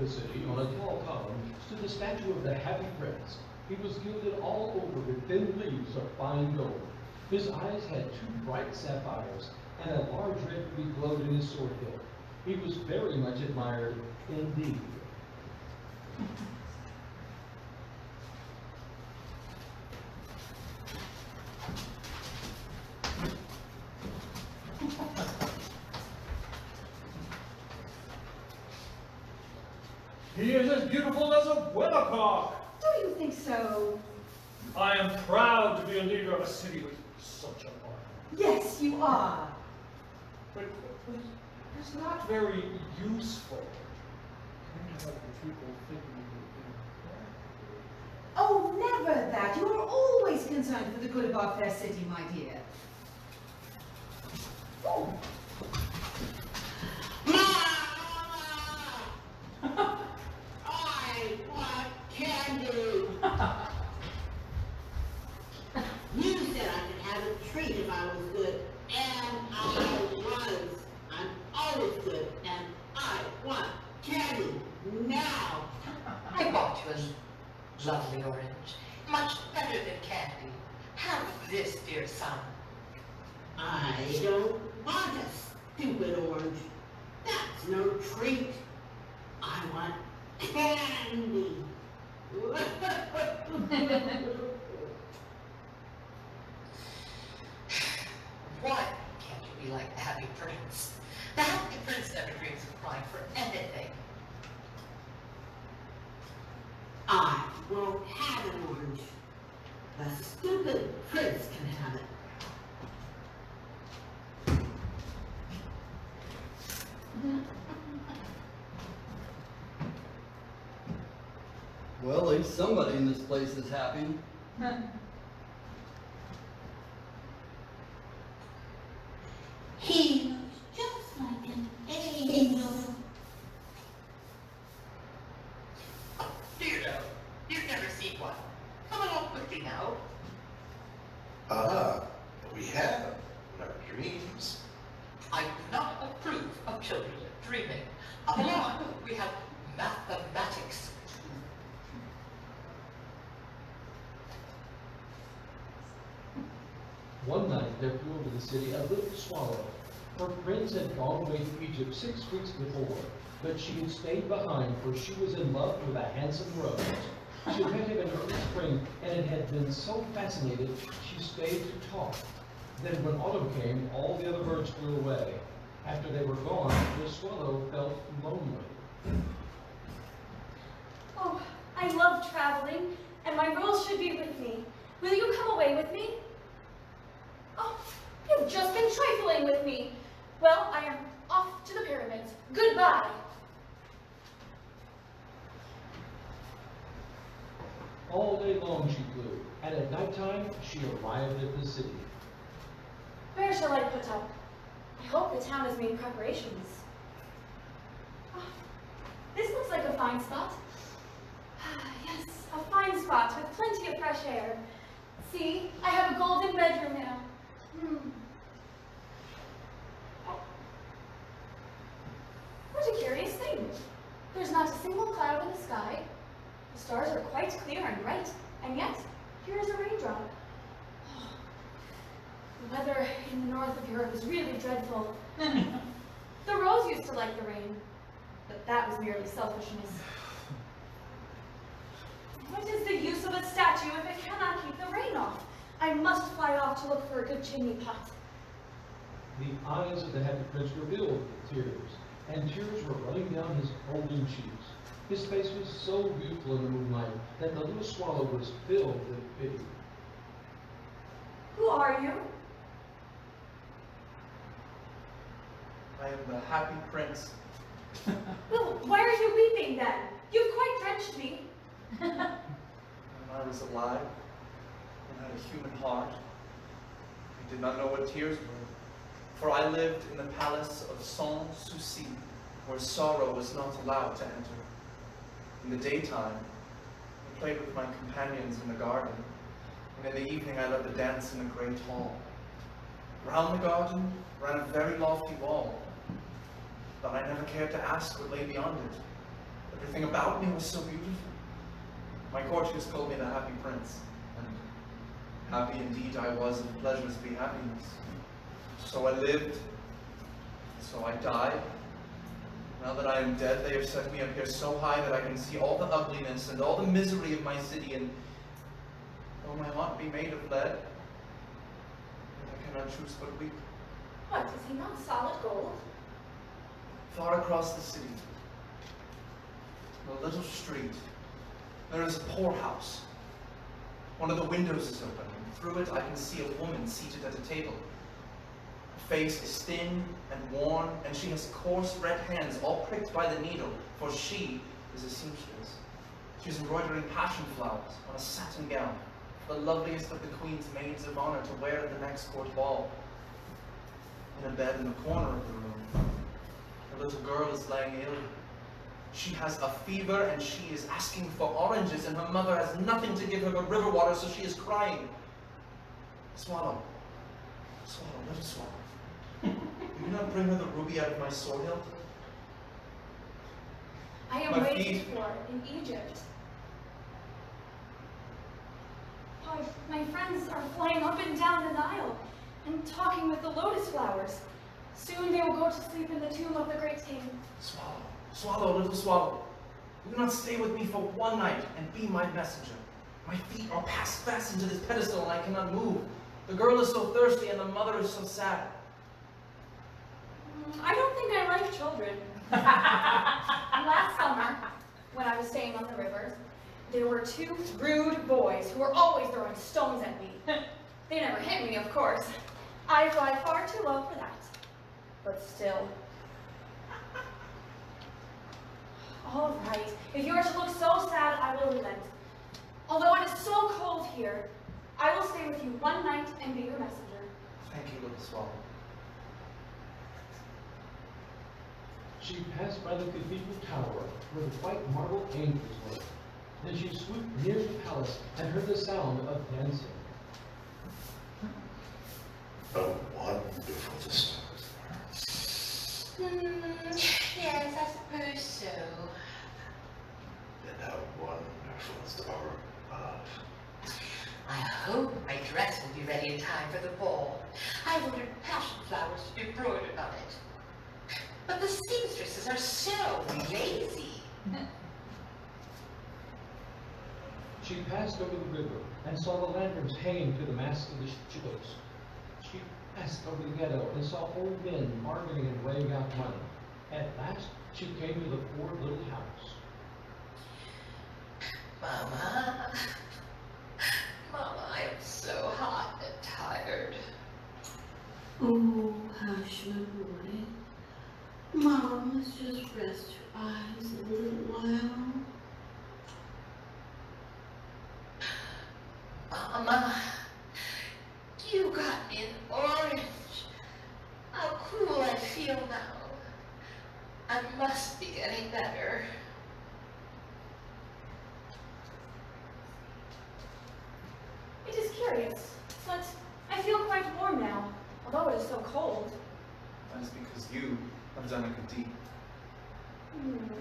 the city, on a tall column, stood the statue of the Happy Prince. He was gilded all over with thin leaves of fine gold. His eyes had two bright sapphires, and a large red ruby glowed in his sword hilt. He was very much admired indeed. He is as beautiful as a weathercock. Do you think so? I am proud to be a leader of a city with such a heart. Yes, you are. But it's not very useful. Can't have the people thinking Oh, never that. You are always concerned for the good of our fair city, my dear. Oh. I want candy. You said I could have a treat if I was good, and I was. I'm always good, and I want candy now. I bought you a lovely orange, much better than candy. Have this, dear son. I don't want a stupid orange. That's no treat. I want candy. Why can't you be like the Happy Prince? The Happy Prince never dreams of crying for anything. I won't have an orange. The stupid prince can have it. Well, at least somebody in this place is happy. He looks just like an angel. Dear, you've never seen one. Come along quickly now. We have in our dreams. I do not approve of children dreaming. Abroad, we have mathematics. One night there flew over the city a little swallow. Her prince had gone away to Egypt 6 weeks before, but she had stayed behind, for she was in love with a handsome rose. She had met him in early spring, and it had been so fascinated she stayed to talk. Then when autumn came, all the other birds flew away. After they were gone, the swallow felt lonely. Oh, I love traveling, and my rose should be with me. Will you come away with me? Oh, you've just been trifling with me. Well, I am off to the pyramids. Goodbye. All day long she flew, and at nighttime she arrived at the city. Where shall I put up? I hope the town has made preparations. Oh, this looks like a fine spot. Yes, a fine spot with plenty of fresh air. See, I have a golden bedroom now. What a curious thing. There's not a single cloud in the sky. The stars are quite clear and bright, and yet here is a raindrop. The weather in the north of Europe is really dreadful. The rose used to like the rain, but that was merely selfishness. What is the use of a statue if it cannot keep the rain off? I must fly off to look for a good chimney pot. The eyes of the Happy Prince were filled with tears, and tears were running down his golden cheeks. His face was so beautiful in the moonlight that the little swallow was filled with pity. Who are you? I am the Happy Prince. Well, why are you weeping then? You've quite drenched me. When I was alive and had a human heart, I did not know what tears were, for I lived in the palace of Sans Souci, where sorrow was not allowed to enter. In the daytime, I played with my companions in the garden, and in the evening I led the dance in the great hall. Round the garden ran a very lofty wall, but I never cared to ask what lay beyond it. Everything about me was so beautiful. My courtiers called me the happy prince, and happy indeed I was if pleasures be happiness. So I lived, so I died. Now that I am dead, they have set me up here so high that I can see all the ugliness and all the misery of my city, and though my heart be made of lead, yet I cannot choose but weep. What, is he not solid gold? Far across the city, in a little street, there is a poorhouse. One of the windows is open, and through it I can see a woman seated at a table. Her face is thin and worn, and she has coarse red hands all pricked by the needle, for she is a seamstress. She is embroidering passion flowers on a satin gown, the loveliest of the queen's maids of honor to wear at the next court ball. In a bed in the corner of the room, a little girl is lying ill. She has a fever and she is asking for oranges, and her mother has nothing to give her but river water, so she is crying. Swallow, swallow, little swallow. Will you not bring her the ruby out of my sword hilt? I am My waiting feet. for in Egypt. Oh, my friends are flying up and down the Nile and talking with the lotus flowers. Soon they will go to sleep in the tomb of the great king. Swallow, swallow, little swallow. Will you not stay with me for one night and be my messenger? My feet are fastened to this pedestal and I cannot move. The girl is so thirsty and the mother is so sad. I don't think I like children. Last summer, when I was staying on the river, there were two rude boys who were always throwing stones at me. They never hit me, of course. I fly far too low for that. But still. All right, if you are to look so sad, I will relent. Although it is so cold here, I will stay with you one night and be your messenger. Thank you, little swallow. She passed by the cathedral tower where the white marble angels were. Then she swooped near the palace and heard the sound of dancing. A wonderful discovery. Yes, I suppose so. And how wonderful is the power of love. I hope my dress will be ready in time for the ball. I've ordered passion flowers to be embroidered on it. But the seamstresses are so lazy. She passed over the river and saw the lanterns hanging to the masts of the ships. She passed over the ghetto and saw old men bargaining and weighing out money. At last, she came to the poor little house. Mama, Mama, I am so hot and tired. Oh, hush, my boy. Mama must just rest your eyes a little while. Mama, you got me an orange. How cool I feel now. I must be getting better. It is curious, but I feel quite warm now, although it is so cold. That is because you have done a good deed.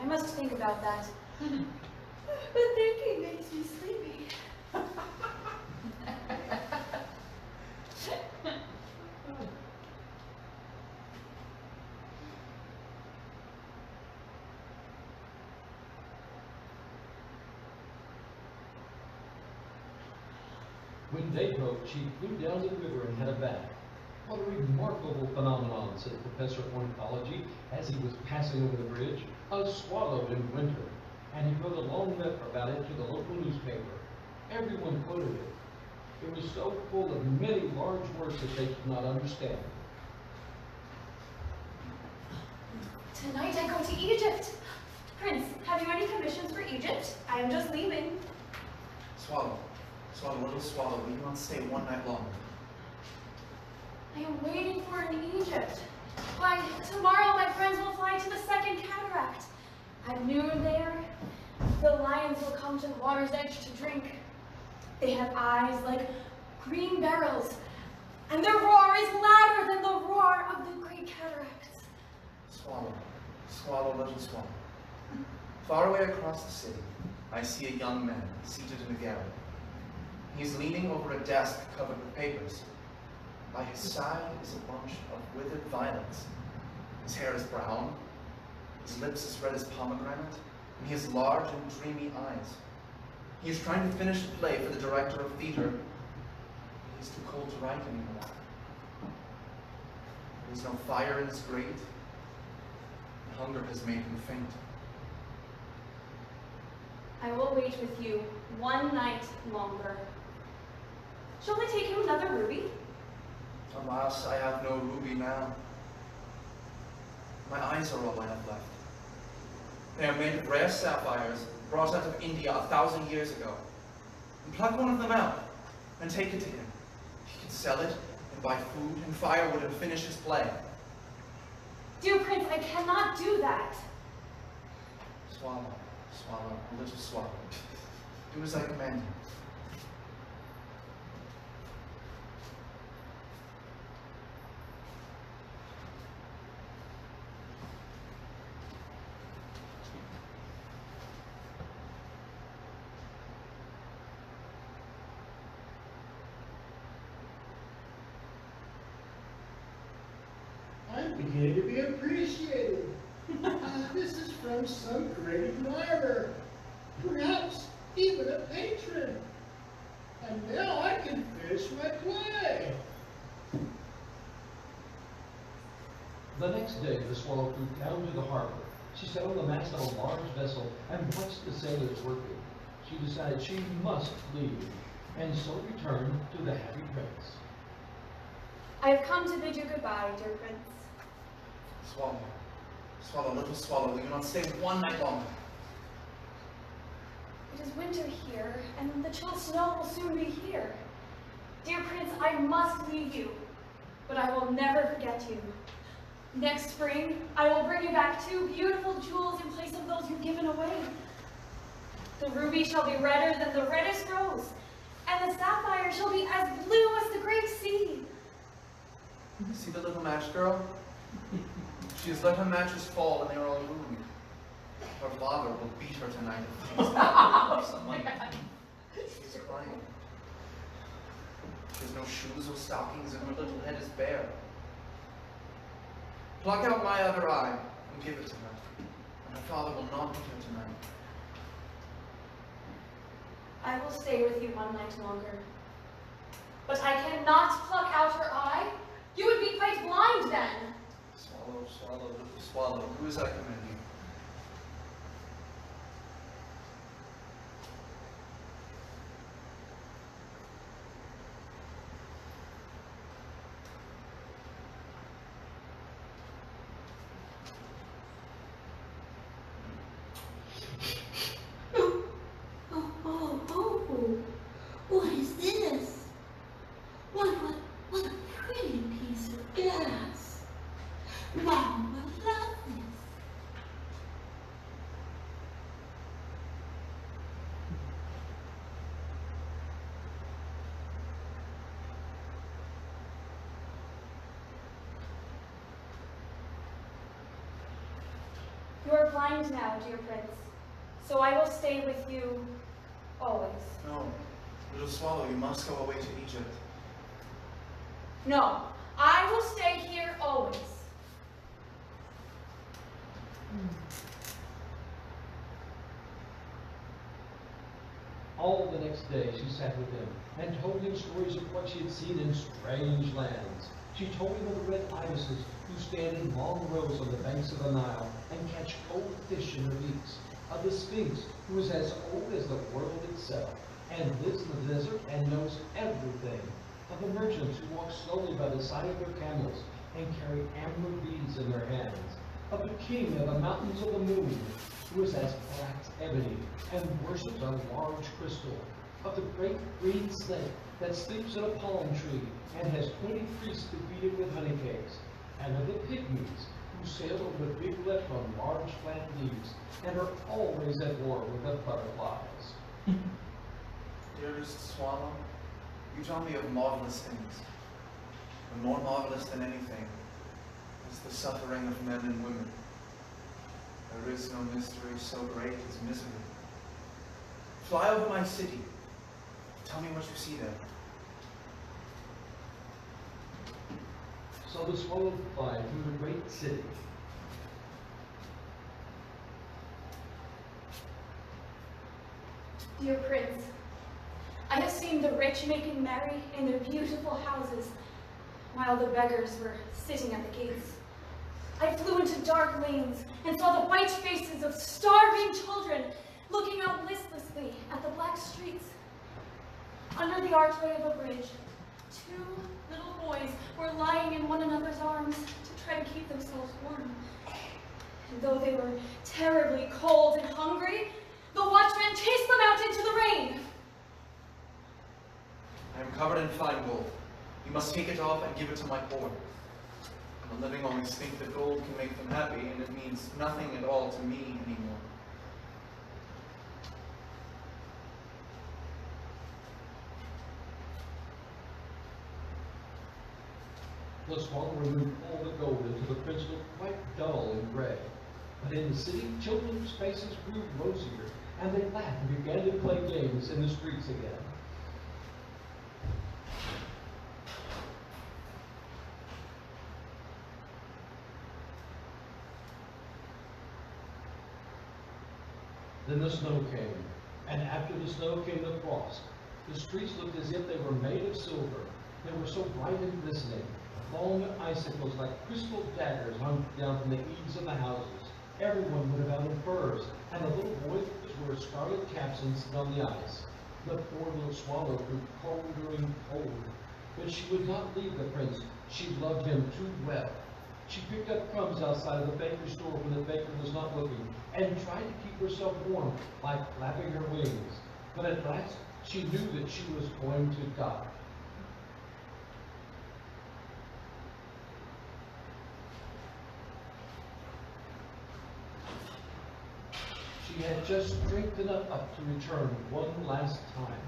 I must think about that. But thinking makes me sleepy. When day broke, she flew down to the river and had a bath. What a remarkable phenomenon, said Professor Ornithology as he was passing over the bridge. A swallow in winter. And he wrote a long letter about it to the local newspaper. Everyone quoted it. It was so full of many large words that they could not understand. Tonight I go to Egypt. Prince, have you any commissions for Egypt? I am just leaving. Swallow, swallow, little swallow, will you not stay one night longer? I am waiting for in Egypt. Why, tomorrow my friends will fly to the second cataract. At noon there, the lions will come to the water's edge to drink. They have eyes like green beryls, and their roar is louder than the roar of the great cataracts. Swallow, swallow, little swallow. Far away across the city, I see a young man seated in a gallery. He is leaning over a desk covered with papers. By his side is a bunch of withered violets. His hair is brown, his lips as red as pomegranate, and he has large and dreamy eyes. He is trying to finish a play for the director of theater, but he is too cold to write anymore. There is no fire in his grate, and hunger has made him faint. I will wait with you one night longer. Shall I take you another ruby? Alas, I have no ruby now. My eyes are all I have left. They are made of rare sapphires brought out of India 1,000 years ago. And pluck one of them out and take it to him. He can sell it and buy food and firewood and finish his play. Dear Prince, I cannot do that. Swallow, swallow, a little swallow. Do as I command you. I'm beginning to be appreciated. This is from some great admirer, perhaps even a patron. And now I can finish my play. The next day, the swallow flew down to the harbor. She sat on the mast of a large vessel and watched the sailors working. She decided she must leave, and so returned to the happy prince. I have come to bid you goodbye, dear Prince. Swallow, swallow, little swallow, will you not stay one night longer? It is winter here, and the chill snow will soon be here. Dear Prince, I must leave you, but I will never forget you. Next spring, I will bring you back 2 beautiful jewels in place of those you've given away. The ruby shall be redder than the reddest rose, and the sapphire shall be as blue as the great sea. See the little match girl? She has let her matches fall and they are all ruined. Her father will beat her tonight if she's not someone. She's crying. She has no shoes or stockings and her little head is bare. Pluck out my other eye and give it to her. And her father will not beat her tonight. I will stay with you one night longer. But I cannot pluck out her eye. You would be quite blind then. Swallow, swallow, little swallow, do as I command you. What is this? What a pretty piece of glass. Wow, I love this. You are blind now, dear Prince, so I will stay with you always. No, little swallow, you must go away to Egypt. No, I will stay here always. All the next day she sat with him and told him stories of what she had seen in strange lands. She told him of the red ibises who stand in long rows on the banks of the Nile and catch cold fish in the reefs, of the Sphinx who is as old as the world itself and lives in the desert and knows everything, of the merchants who walk slowly by the side of their camels and carry amber beads in their hands, of the king of the mountains of the moon who is as black as ebony and worships a large crystal, of the great green snake that sleeps in a palm tree and has 20 priests to feed it with honey cakes, and of the pygmies who sail over the big lip on large flat leaves and are always at war with the butterflies. Dearest swallow, you tell me of marvelous things, but more marvelous than anything is the suffering of men and women. There is no mystery so great as misery. Fly over my city. Tell me what you see there. So the swallow flies through the great city. Dear Prince, I have seen the rich making merry in their beautiful houses, while the beggars were sitting at the gates. I flew into dark lanes and saw the white faces of starving children looking out listlessly at the black streets. Under the archway of a bridge, 2 little boys were lying in one another's arms to try to keep themselves warm. And though they were terribly cold and hungry, the watchman chased them out into the rain. I am covered in fine gold. You must take it off and give it to my poor. The living always think that gold can make them happy, and it means nothing at all to me anymore. The swallow removed all the gold until the prince looked quite dull and gray. But in the city, children's faces grew rosier, and they laughed and began to play games in the streets again. Then the snow came, and after the snow came the frost. The streets looked as if they were made of silver. They were so bright and glistening. Long icicles like crystal daggers hung down from the eaves of the houses. Everyone would have on furs, and the little boys wore scarlet caps and stood on the ice. The poor little swallow grew colder and colder, but she would not leave the prince. She loved him too well. She picked up crumbs outside of the baker's door when the baker was not looking, and tried to keep herself warm by flapping her wings. But at last, she knew that she was going to die. She had just strength enough up to return one last time.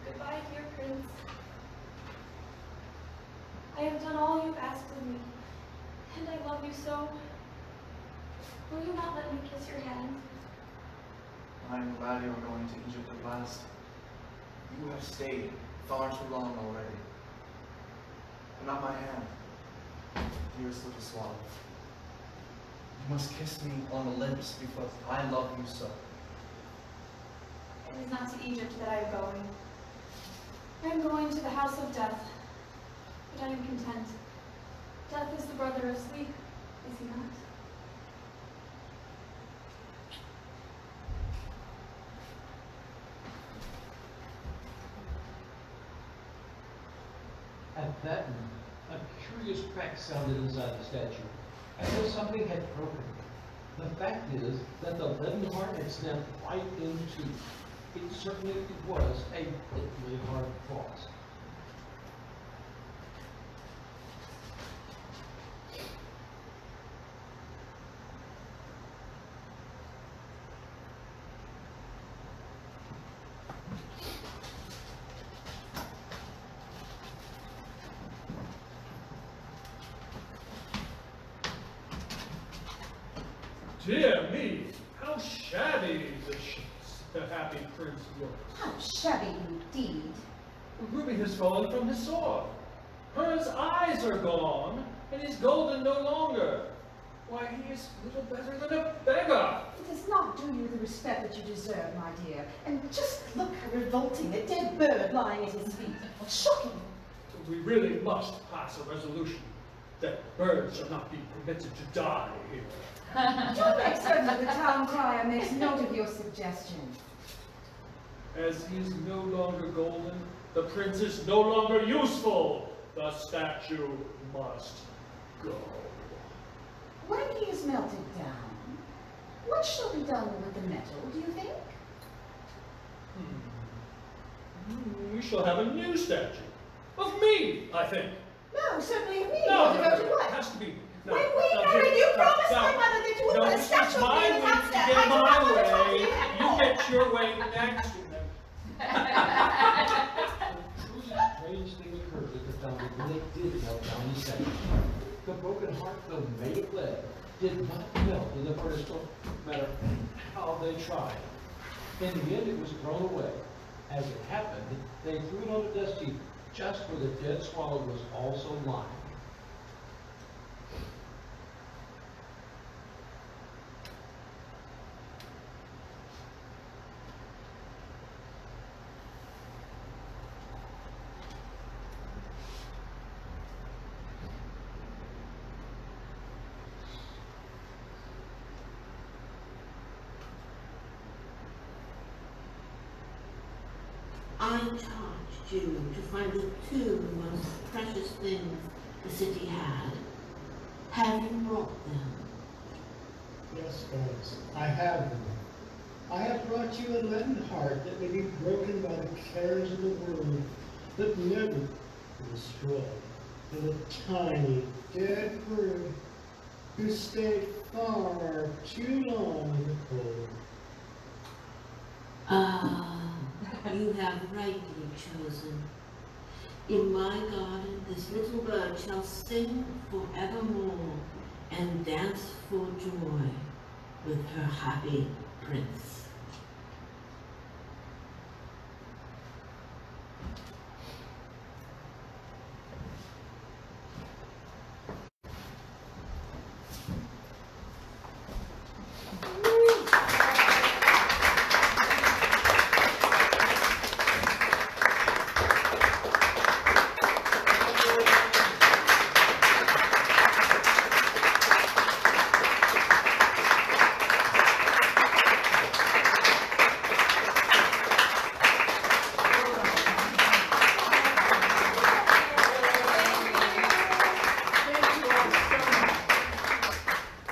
Goodbye, dear Prince. I have done all you've asked of me, and I love you so. Will you not let me kiss your hand? I am glad you are going to Egypt at last. You have stayed far too long already. But not my hand, dearest little swallow. You must kiss me on the lips because I love you so. It is not to Egypt that I am going. I am going to the house of death, but I am content. Death is the brother of sleep, is he not? At that moment, a curious crack sounded inside the statue, as if something had broken. The fact is that the leaden heart had snapped right in two. It certainly was a bitterly hard frost. Dear me, how shabby the happy prince looks. How shabby indeed. Ruby has fallen from his sword. Hers eyes are gone, and he's golden no longer. Why, he is little better than a beggar. It does not do you the respect that you deserve, my dear. And just look how revolting, a dead bird lying at his feet. Shocking. We really must pass a resolution that birds shall not be permitted to die here. Do make certain that the town crier makes note of your suggestion. As he is no longer golden, the prince is no longer useful. The statue must go. When he is melted down, what shall be done with the metal, do you think? We shall have a new statue. Of me, I think. No, certainly of me. No, Your devoted it wife. has to be. When we married, you promised my mother that you would put a statue of me in the house that I do not want to talk to you You anymore. get your way next. A truly strange thing occurred found it when it did melt down the sand. The broken heart, though made of lead, did not melt in the furnace, no matter how they tried. In the end, it was thrown away. As it happened, they threw it on a dust heap, just where the dead swallow was also lying. I charged you to find the two most precious things the city had. Have you brought them? Yes, gods, I have them. I have brought you a leaden heart that may be broken by the cares of the world, but never destroyed, and a tiny dead bird who stayed far too long in the cold. You have rightly chosen. In my garden, this little bird shall sing forevermore and dance for joy with her happy prince.